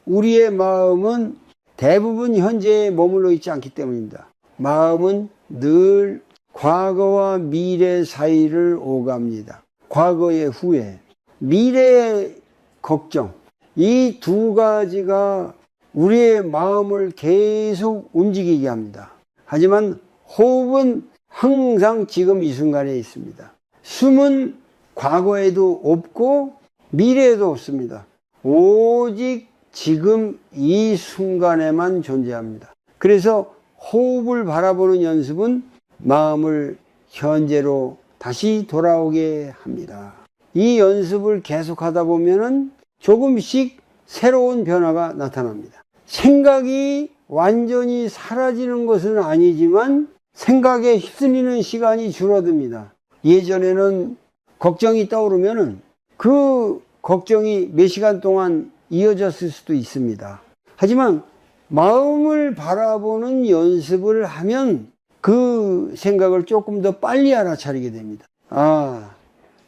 우리의 마음은 대부분 현재에 머물러 있지 않기 때문입니다. 마음은 늘 과거와 미래 사이를 오갑니다. 과거의 후회, 미래의 걱정, 이 두 가지가 우리의 마음을 계속 움직이게 합니다. 하지만 호흡은 항상 지금 이 순간에 있습니다. 숨은 과거에도 없고 미래에도 없습니다. 오직 지금 이 순간에만 존재합니다. 그래서 호흡을 바라보는 연습은 마음을 현재로 다시 돌아오게 합니다. 이 연습을 계속하다 보면은 조금씩 새로운 변화가 나타납니다. 생각이 완전히 사라지는 것은 아니지만 생각에 휩쓸리는 시간이 줄어듭니다. 예전에는 걱정이 떠오르면은 그 걱정이 몇 시간 동안 이어졌을 수도 있습니다. 하지만 마음을 바라보는 연습을 하면 그 생각을 조금 더 빨리 알아차리게 됩니다.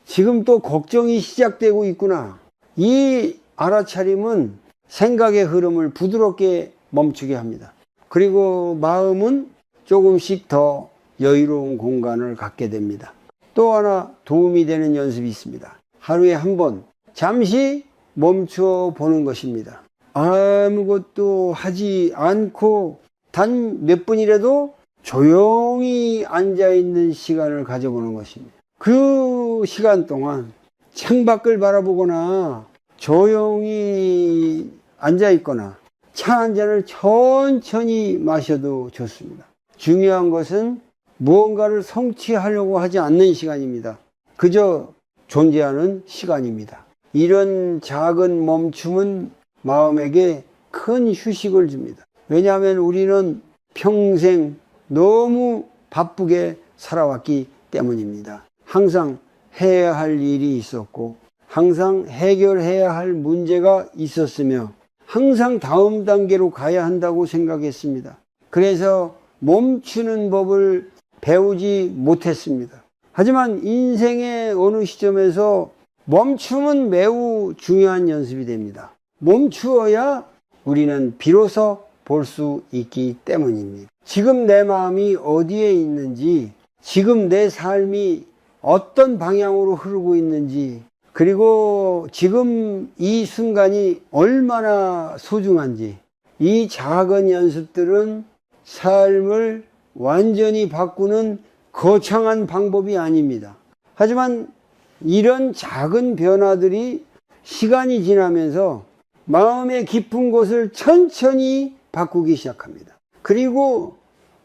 지금 또 걱정이 시작되고 있구나. 이 알아차림은 생각의 흐름을 부드럽게 멈추게 합니다. 그리고 마음은 조금씩 더 여유로운 공간을 갖게 됩니다. 또 하나 도움이 되는 연습이 있습니다. 하루에 한 번 잠시 멈춰 보는 것입니다. 아무것도 하지 않고 단 몇 분이라도 조용히 앉아있는 시간을 가져보는 것입니다. 그 시간 동안 창밖을 바라보거나 조용히 앉아있거나 차 한 잔을 천천히 마셔도 좋습니다. 중요한 것은 무언가를 성취하려고 하지 않는 시간입니다. 그저 존재하는 시간입니다. 이런 작은 멈춤은 마음에게 큰 휴식을 줍니다. 왜냐하면 우리는 평생 너무 바쁘게 살아왔기 때문입니다. 항상 해야 할 일이 있었고 항상 해결해야 할 문제가 있었으며 항상 다음 단계로 가야 한다고 생각했습니다. 그래서 멈추는 법을 배우지 못했습니다. 하지만 인생의 어느 시점에서 멈춤은 매우 중요한 연습이 됩니다. 멈추어야 우리는 비로소 볼 수 있기 때문입니다. 지금 내 마음이 어디에 있는지, 지금 내 삶이 어떤 방향으로 흐르고 있는지, 그리고 지금 이 순간이 얼마나 소중한지, 이 작은 연습들은 삶을 완전히 바꾸는 거창한 방법이 아닙니다. 하지만 이런 작은 변화들이 시간이 지나면서 마음의 깊은 곳을 천천히 바꾸기 시작합니다. 그리고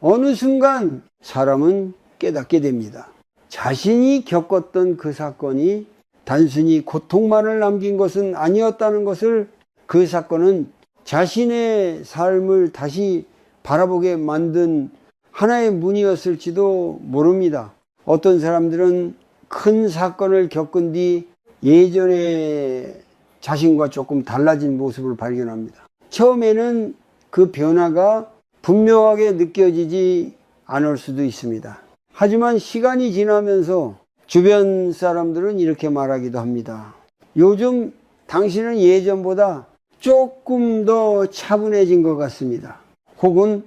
어느 순간 사람은 깨닫게 됩니다. 자신이 겪었던 그 사건이 단순히 고통만을 남긴 것은 아니었다는 것을, 그 사건은 자신의 삶을 다시 바라보게 만든 하나의 문이었을지도 모릅니다. 어떤 사람들은 큰 사건을 겪은 뒤 예전에 자신과 조금 달라진 모습을 발견합니다. 처음에는 그 변화가 분명하게 느껴지지 않을 수도 있습니다. 하지만 시간이 지나면서 주변 사람들은 이렇게 말하기도 합니다. 요즘 당신은 예전보다 조금 더 차분해진 것 같습니다. 혹은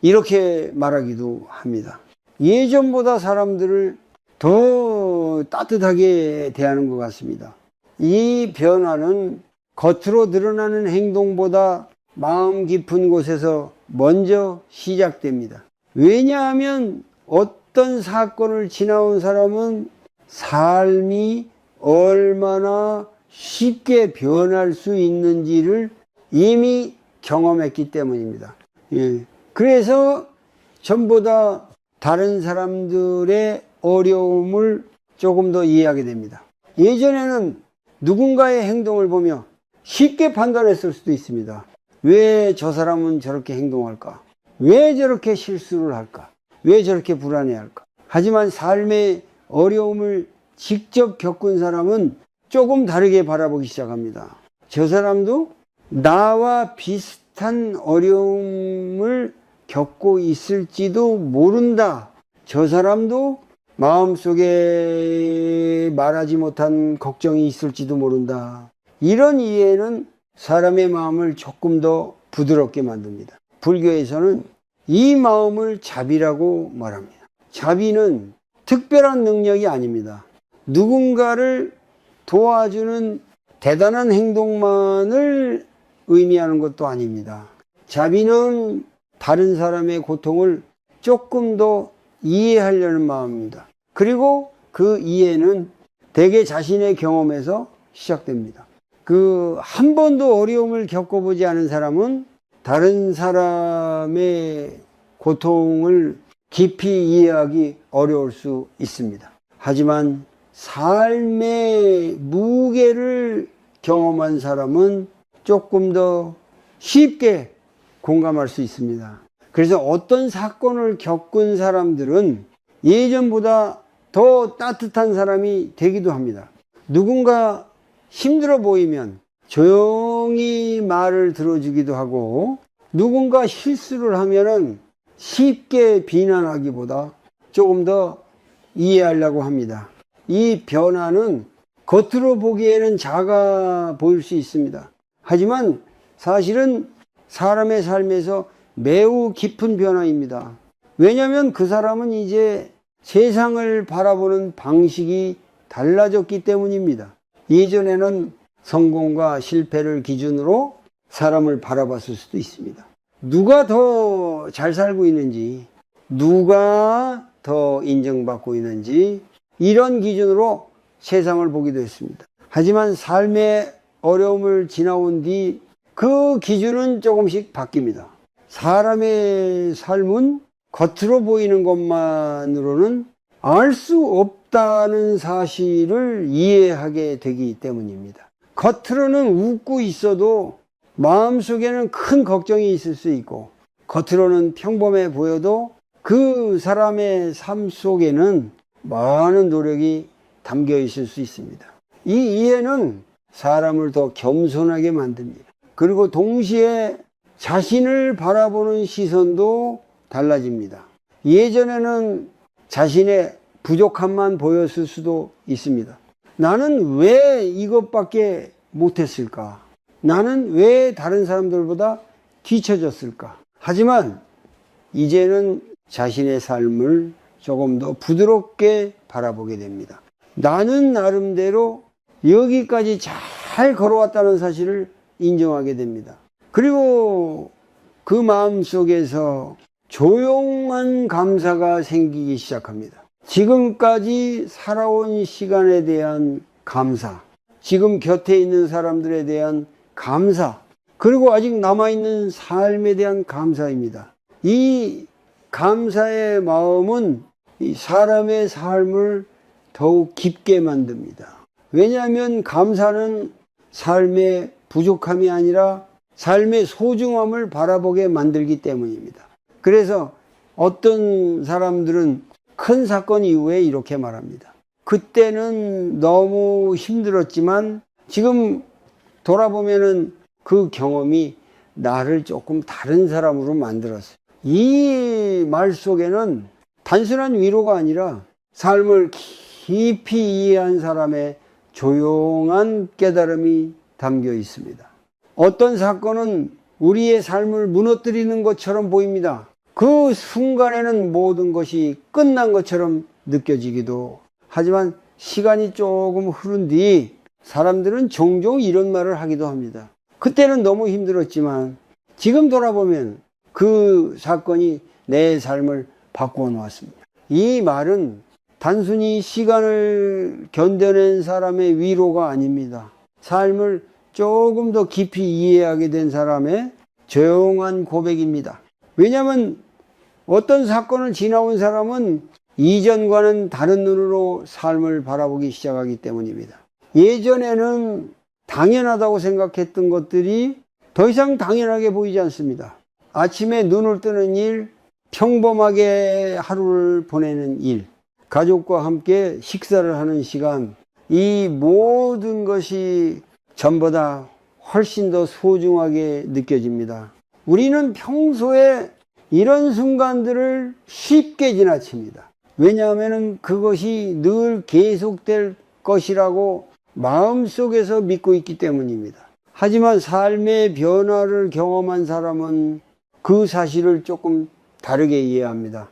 이렇게 말하기도 합니다. 예전보다 사람들을 더 따뜻하게 대하는 것 같습니다. 이 변화는 겉으로 드러나는 행동보다 마음 깊은 곳에서 먼저 시작됩니다. 왜냐하면 어떤 사건을 지나온 사람은 삶이 얼마나 쉽게 변할 수 있는지를 이미 경험했기 때문입니다. 그래서 전보다 다른 사람들의 어려움을 조금 더 이해하게 됩니다. 예전에는 누군가의 행동을 보며 쉽게 판단했을 수도 있습니다. 왜 저 사람은 저렇게 행동할까? 왜 저렇게 실수를 할까? 왜 저렇게 불안해할까? 하지만 삶의 어려움을 직접 겪은 사람은 조금 다르게 바라보기 시작합니다. 저 사람도 나와 비슷한 어려움을 겪고 있을지도 모른다. 저 사람도 마음속에 말하지 못한 걱정이 있을지도 모른다. 이런 이해는 사람의 마음을 조금 더 부드럽게 만듭니다. 불교에서는 이 마음을 자비라고 말합니다. 자비는 특별한 능력이 아닙니다. 누군가를 도와주는 대단한 행동만을 의미하는 것도 아닙니다. 자비는 다른 사람의 고통을 조금 더 이해하려는 마음입니다. 그리고 그 이해는 대개 자신의 경험에서 시작됩니다. 한 번도 어려움을 겪어보지 않은 사람은 다른 사람의 고통을 깊이 이해하기 어려울 수 있습니다. 하지만 삶의 무게를 경험한 사람은 조금 더 쉽게 공감할 수 있습니다. 그래서 어떤 사건을 겪은 사람들은 예전보다 더 따뜻한 사람이 되기도 합니다. 누군가 힘들어 보이면 조용히 말을 들어주기도 하고, 누군가 실수를 하면은 쉽게 비난하기보다 조금 더 이해하려고 합니다. 이 변화는 겉으로 보기에는 작아 보일 수 있습니다. 하지만 사실은 사람의 삶에서 매우 깊은 변화입니다. 왜냐하면 그 사람은 이제 세상을 바라보는 방식이 달라졌기 때문입니다. 예전에는 성공과 실패를 기준으로 사람을 바라봤을 수도 있습니다. 누가 더 잘 살고 있는지, 누가 더 인정받고 있는지, 이런 기준으로 세상을 보기도 했습니다. 하지만 삶의 어려움을 지나온 뒤 그 기준은 조금씩 바뀝니다. 사람의 삶은 겉으로 보이는 것만으로는 알 수 없다는 사실을 이해하게 되기 때문입니다. 겉으로는 웃고 있어도 마음속에는 큰 걱정이 있을 수 있고, 겉으로는 평범해 보여도 그 사람의 삶 속에는 많은 노력이 담겨 있을 수 있습니다. 이 이해는 사람을 더 겸손하게 만듭니다. 그리고 동시에 자신을 바라보는 시선도 달라집니다. 예전에는 자신의 부족함만 보였을 수도 있습니다. 나는 왜 이것밖에 못했을까? 나는 왜 다른 사람들보다 뒤처졌을까? 하지만 이제는 자신의 삶을 조금 더 부드럽게 바라보게 됩니다. 나는 나름대로 여기까지 잘 걸어왔다는 사실을 인정하게 됩니다. 그리고 그 마음 속에서 조용한 감사가 생기기 시작합니다. 지금까지 살아온 시간에 대한 감사, 지금 곁에 있는 사람들에 대한 감사, 그리고 아직 남아있는 삶에 대한 감사입니다. 이 감사의 마음은 이 사람의 삶을 더욱 깊게 만듭니다. 왜냐하면 감사는 삶의 부족함이 아니라 삶의 소중함을 바라보게 만들기 때문입니다. 그래서 어떤 사람들은 큰 사건 이후에 이렇게 말합니다. 그때는 너무 힘들었지만 지금 돌아보면은 그 경험이 나를 조금 다른 사람으로 만들었어요. 이 말 속에는 단순한 위로가 아니라 삶을 깊이 이해한 사람의 조용한 깨달음이 담겨 있습니다. 어떤 사건은 우리의 삶을 무너뜨리는 것처럼 보입니다. 그 순간에는 모든 것이 끝난 것처럼 느껴지기도 하지만 시간이 조금 흐른 뒤 사람들은 종종 이런 말을 하기도 합니다. 그때는 너무 힘들었지만 지금 돌아보면 그 사건이 내 삶을 바꾸어 놓았습니다. 이 말은 단순히 시간을 견뎌낸 사람의 위로가 아닙니다. 삶을 조금 더 깊이 이해하게 된 사람의 조용한 고백입니다. 왜냐하면 어떤 사건을 지나온 사람은 이전과는 다른 눈으로 삶을 바라보기 시작하기 때문입니다. 예전에는 당연하다고 생각했던 것들이 더 이상 당연하게 보이지 않습니다. 아침에 눈을 뜨는 일, 평범하게 하루를 보내는 일, 가족과 함께 식사를 하는 시간, 이 모든 것이 전보다 훨씬 더 소중하게 느껴집니다. 우리는 평소에 이런 순간들을 쉽게 지나칩니다. 왜냐하면 그것이 늘 계속될 것이라고 마음속에서 믿고 있기 때문입니다. 하지만 삶의 변화를 경험한 사람은 그 사실을 조금 다르게 이해합니다.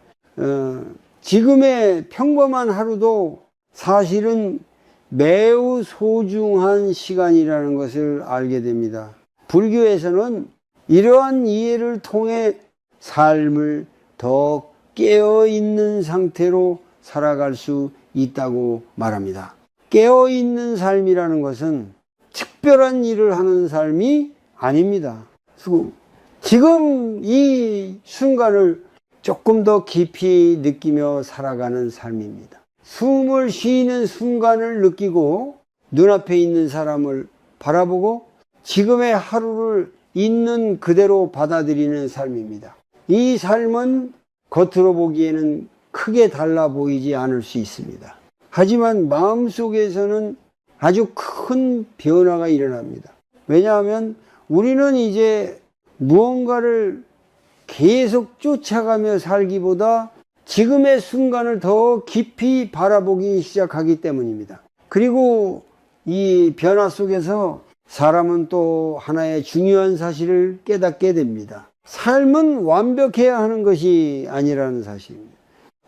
지금의 평범한 하루도 사실은 매우 소중한 시간이라는 것을 알게 됩니다. 불교에서는 이러한 이해를 통해 삶을 더 깨어있는 상태로 살아갈 수 있다고 말합니다. 깨어있는 삶이라는 것은 특별한 일을 하는 삶이 아닙니다. 지금 이 순간을 조금 더 깊이 느끼며 살아가는 삶입니다. 숨을 쉬는 순간을 느끼고 눈앞에 있는 사람을 바라보고 지금의 하루를 있는 그대로 받아들이는 삶입니다. 이 삶은 겉으로 보기에는 크게 달라 보이지 않을 수 있습니다. 하지만 마음속에서는 아주 큰 변화가 일어납니다. 왜냐하면 우리는 이제 무언가를 계속 쫓아가며 살기보다 지금의 순간을 더 깊이 바라보기 시작하기 때문입니다. 그리고 이 변화 속에서 사람은 또 하나의 중요한 사실을 깨닫게 됩니다. 삶은 완벽해야 하는 것이 아니라는 사실입니다.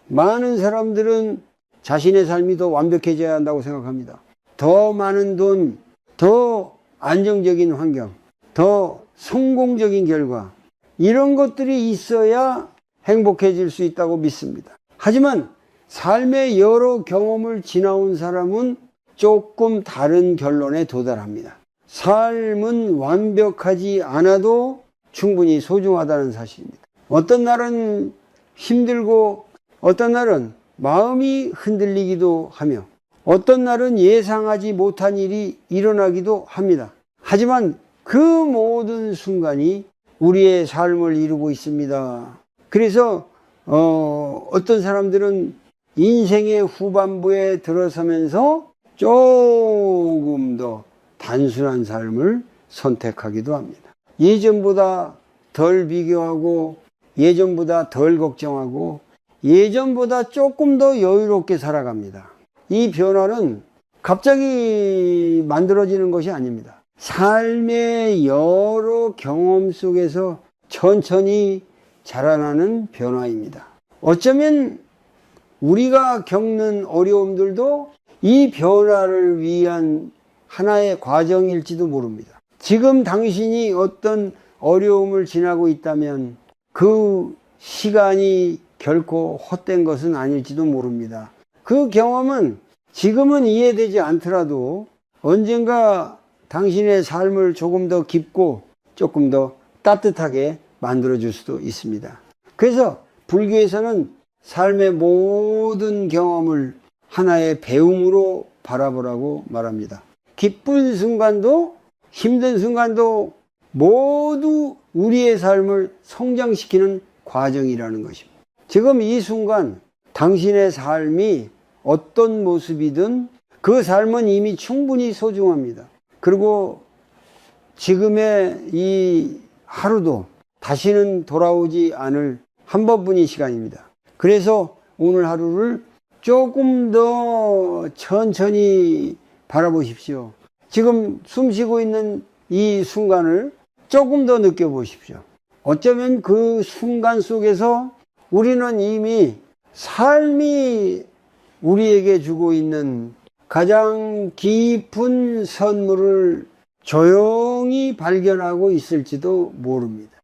많은 사람들은 자신의 삶이 더 완벽해져야 한다고 생각합니다. 더 많은 돈, 더 안정적인 환경, 더 성공적인 결과, 이런 것들이 있어야 행복해질 수 있다고 믿습니다. 하지만 삶의 여러 경험을 지나온 사람은 조금 다른 결론에 도달합니다. 삶은 완벽하지 않아도 충분히 소중하다는 사실입니다. 어떤 날은 힘들고 어떤 날은 마음이 흔들리기도 하며 어떤 날은 예상하지 못한 일이 일어나기도 합니다. 하지만 그 모든 순간이 우리의 삶을 이루고 있습니다. 그래서 어떤 사람들은 인생의 후반부에 들어서면서 조금 더 단순한 삶을 선택하기도 합니다. 예전보다 덜 비교하고 예전보다 덜 걱정하고 예전보다 조금 더 여유롭게 살아갑니다. 이 변화는 갑자기 만들어지는 것이 아닙니다. 삶의 여러 경험 속에서 천천히 자라나는 변화입니다. 어쩌면 우리가 겪는 어려움들도 이 변화를 위한 하나의 과정일지도 모릅니다. 지금 당신이 어떤 어려움을 지나고 있다면 그 시간이 결코 헛된 것은 아닐지도 모릅니다. 그 경험은 지금은 이해되지 않더라도 언젠가 당신의 삶을 조금 더 깊고 조금 더 따뜻하게 만들어줄 수도 있습니다. 그래서 불교에서는 삶의 모든 경험을 하나의 배움으로 바라보라고 말합니다. 기쁜 순간도 힘든 순간도 모두 우리의 삶을 성장시키는 과정이라는 것입니다. 지금 이 순간 당신의 삶이 어떤 모습이든 그 삶은 이미 충분히 소중합니다. 그리고 지금의 이 하루도 다시는 돌아오지 않을 한 번뿐인 시간입니다. 그래서 오늘 하루를 조금 더 천천히 바라보십시오. 지금 숨 쉬고 있는 이 순간을 조금 더 느껴보십시오. 어쩌면 그 순간 속에서 우리는 이미 삶이 우리에게 주고 있는 가장 깊은 선물을 조용히 발견하고 있을지도 모릅니다.